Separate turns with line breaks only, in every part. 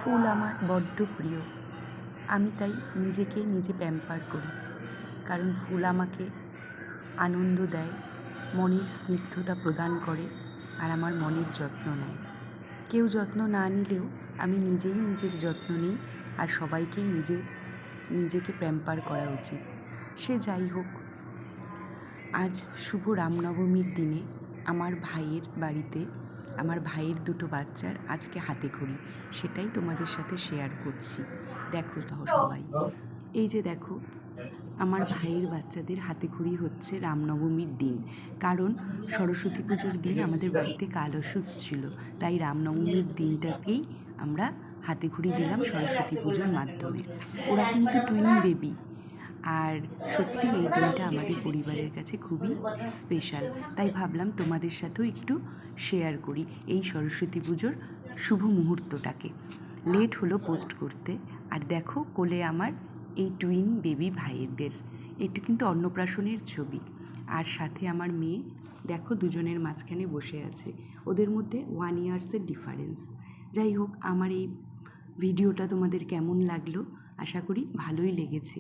ফুল আমার বড্ড প্রিয়। আমি তাই নিজেকে নিজে প্যাম্পার করি, কারণ ফুল আমাকে আনন্দ দেয়, মনের স্নিগ্ধতা প্রদান করে আর আমার মনের যত্ন নেয়। কেউ যত্ন না নিলেও আমি নিজেই নিজের যত্ন নিই, আর সবাইকেই নিজেকে প্যাম্পার করা উচিত। সে যাই হোক, আজ শুভ রামনবমীর দিনে আমার ভাইয়ের বাড়িতে আমার ভাইয়ের দুটো বাচ্চার আজকে হাতেখড়ি, সেটাই তোমাদের সাথে শেয়ার করছি। দেখো সবাই, এই যে দেখো, আমার ভাইয়ের বাচ্চাদের হাতেখড়ি হচ্ছে রামনবমীর দিন, কারণ সরস্বতী পুজোর দিন আমাদের বাড়িতে কালসুচ ছিল, তাই রামনবমীর দিনটাকেই আমরা হাতেখড়ি দিলাম সরস্বতী পুজোর মাধ্যমে। ওরা কিন্তু টুইন বেবি, আর সত্যি এই দিনটা আমাদের পরিবারের কাছে খুবই স্পেশাল, তাই ভাবলাম তোমাদের সাথেও একটু শেয়ার করি এই সরস্বতী পুজোর শুভ মুহূর্তটাকে। লেট হলো পোস্ট করতে। আর দেখো কোলে আমার এই টুইন বেবি ভাইদের, এটা কিন্তু অন্নপ্রাশনের ছবি। আর সাথে আমার মেয়ে, দেখো দুজনের মাঝখানে বসে আছে, ওদের মধ্যে 1 ইয়ার্সের ডিফারেন্স। যাই হোক, আমার এই ভিডিওটা তোমাদের কেমন লাগলো? আশা করি ভালোই লেগেছে।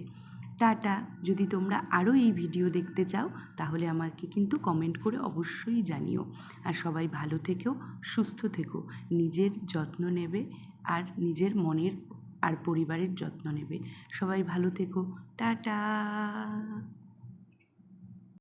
টাটা। যদি তোমরা আরও এই ভিডিও দেখতে চাও তাহলে আমাকে কিন্তু কমেন্ট করে অবশ্যই জানিও। আর সবাই ভালো থেকো, সুস্থ থেকো, নিজের যত্ন নেবে আর নিজের মনের আর পরিবারের যত্ন নেবে। সবাই ভালো থেকো। টাটা।